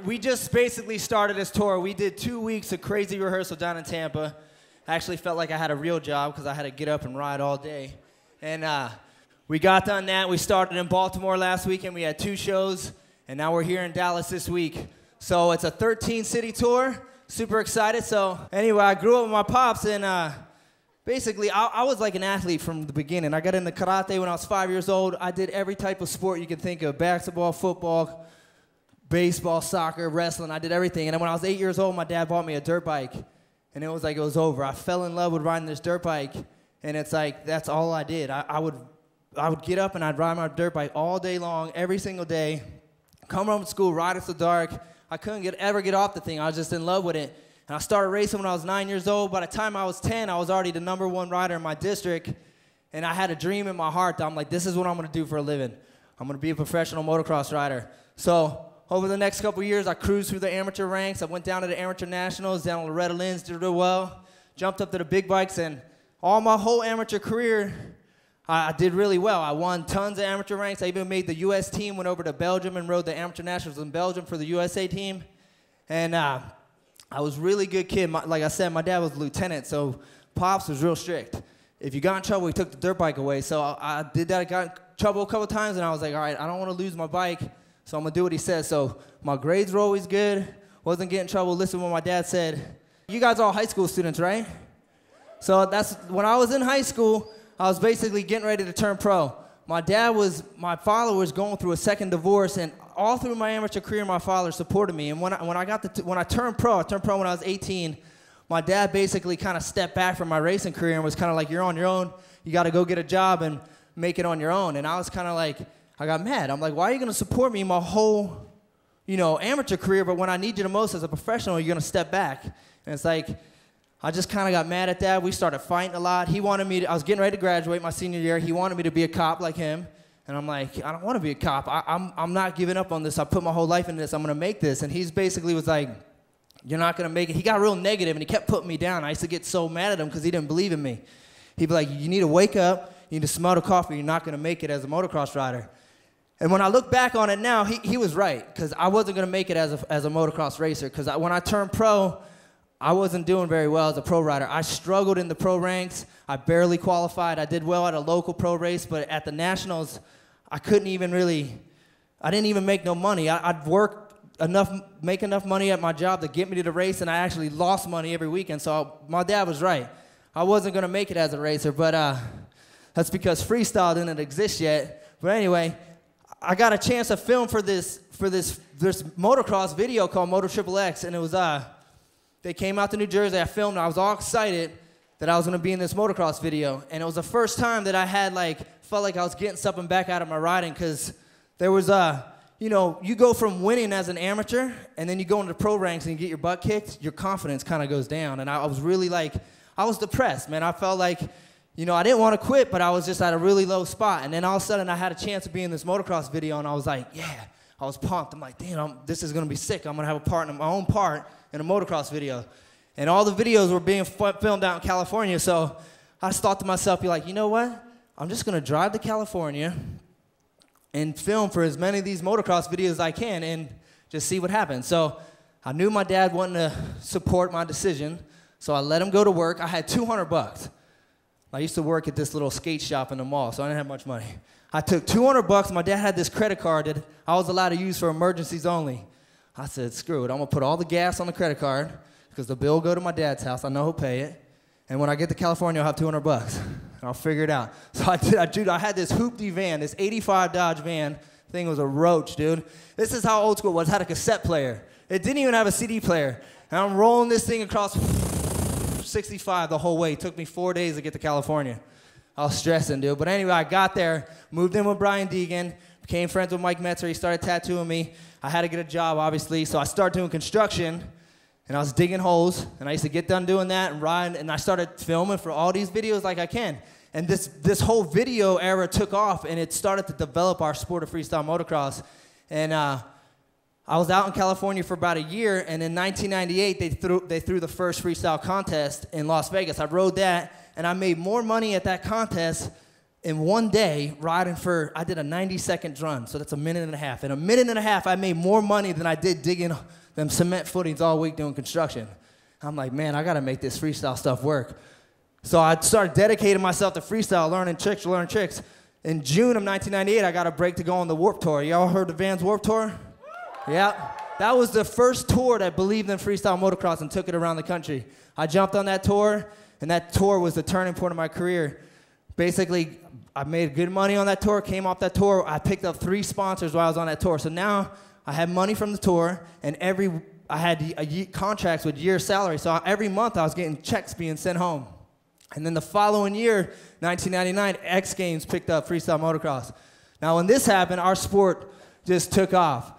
we just basically started this tour. We did 2 weeks of crazy rehearsal down in Tampa. I actually felt like I had a real job because I had to get up and ride all day. And we got done that. We started in Baltimore last weekend. We had 2 shows, and now we're here in Dallas this week. So it's a 13-city tour. Super excited. So anyway, I grew up with my pops, and basically, I was like an athlete from the beginning. I got into karate when I was 5 years old. I did every type of sport you can think of: basketball, football, baseball, soccer, wrestling. I did everything. And then when I was 8 years old, my dad bought me a dirt bike. And it was like it was over. I fell in love with riding this dirt bike. And it's like that's all I did. I would get up and I'd ride my dirt bike all day long, every single day. Come home from school, ride it till dark. I couldn't ever get off the thing. I was just in love with it. And I started racing when I was 9 years old. By the time I was 10, I was already the #1 rider in my district. And I had a dream in my heart that I'm like, this is what I'm going to do for a living. I'm going to be a professional motocross rider. So over the next couple of years, I cruised through the amateur ranks. I went down to the amateur nationals, down to Loretta Lynn's, did real well. Jumped up to the big bikes, and all my whole amateur career, I did really well. I won tons of amateur ranks. I even made the U.S. team, went over to Belgium and rode the amateur nationals in Belgium for the USA team. And I was a really good kid. Like I said, my dad was a lieutenant, so Pops was real strict. If you got in trouble, he took the dirt bike away. So I did that. I got in trouble a couple times, and I was like, all right, I don't want to lose my bike, so I'm going to do what he says. So my grades were always good. Wasn't getting in trouble. Listen to what my dad said. You guys are all high school students, right? So that's when I was in high school, I was basically getting ready to turn pro. My father was going through a second divorce, and all through my amateur career, my father supported me. And when I turned pro when I was 18, my dad basically kind of stepped back from my racing career and was kind of like, you're on your own. You got to go get a job and make it on your own. And I was kind of like, I got mad. I'm like, why are you going to support me my whole, amateur career, but when I need you the most as a professional, you're going to step back? And it's like, I just kind of got mad at that. We started fighting a lot. He wanted me to, I was getting ready to graduate my senior year. He wanted me to be a cop like him. And I'm like, I don't want to be a cop. I'm not giving up on this. I put my whole life into this. I'm going to make this. And he's basically was like, you're not going to make it. He got real negative, and he kept putting me down. I used to get so mad at him because he didn't believe in me. He'd be like, you need to wake up. You need to smell the coffee. You're not going to make it as a motocross rider. And when I look back on it now, he was right, because I wasn't going to make it as a motocross racer. Because when I turned pro, I wasn't doing very well as a pro rider. I struggled in the pro ranks. I barely qualified. I did well at a local pro race, but at the nationals, I didn't even make no money. I'd work make enough money at my job to get me to the race, and I actually lost money every weekend. So my dad was right. I wasn't going to make it as a racer, but that's because freestyle didn't exist yet. But anyway, I got a chance to film for this motocross video called Moto XXX, and it was they came out to New Jersey. I filmed. I was all excited that I was going to be in this motocross video, and it was the first time that I had felt like I was getting something back out of my riding, because there was you go from winning as an amateur, and then you go into pro ranks and you get your butt kicked. Your confidence kind of goes down, and I was really I was depressed, man. I felt like I didn't want to quit, but I was just at a really low spot. And then all of a sudden, I had a chance to be in this motocross video, and I was like, yeah. I was pumped. I'm like, damn, this is going to be sick. I'm going to have my own part in a motocross video. And all the videos were being filmed out in California, so I just thought to myself, you know what? I'm just going to drive to California and film for as many of these motocross videos as I can and just see what happens. So I knew my dad wanted to support my decision, so I let him go to work. I had $200. I used to work at this little skate shop in the mall, so I didn't have much money. I took $200. My dad had this credit card that I was allowed to use for emergencies only. I said, screw it. I'm going to put all the gas on the credit card because the bill will go to my dad's house. I know he'll pay it. And when I get to California, I'll have $200. And I'll figure it out. So I had this hoopty van, this 85 Dodge van. Thing was a roach, dude. This is how old school it was. It had a cassette player. It didn't even have a CD player. And I'm rolling this thing across 65 the whole way. It took me 4 days to get to California. I was stressing, dude. But anyway, I got there, moved in with Brian Deegan, became friends with Mike Metzer. He started tattooing me. I had to get a job, obviously, so I started doing construction, and I was digging holes, and I used to get done doing that and ride, and I started filming for all these videos like I can. And this whole video era took off, and it started to develop our sport of freestyle motocross. And I was out in California for about a year, and in 1998, they threw the first freestyle contest in Las Vegas. I rode that, and I made more money at that contest in one day, I did a 90-second run, so that's a minute and a half. In a minute and a half, I made more money than I did digging them cement footings all week doing construction. I'm like, man, I gotta make this freestyle stuff work. So I started dedicating myself to freestyle, learning tricks. In June of 1998, I got a break to go on the Warped Tour. Y'all heard the Vans Warped Tour? Yeah. That was the first tour that believed in freestyle motocross and took it around the country. I jumped on that tour, and that tour was the turning point of my career. Basically, I made good money on that tour, came off that tour. I picked up 3 sponsors while I was on that tour. So now I had money from the tour, and I had contracts with year salary. So every month I was getting checks being sent home. And then the following year, 1999, X Games picked up freestyle motocross. Now when this happened, our sport just took off.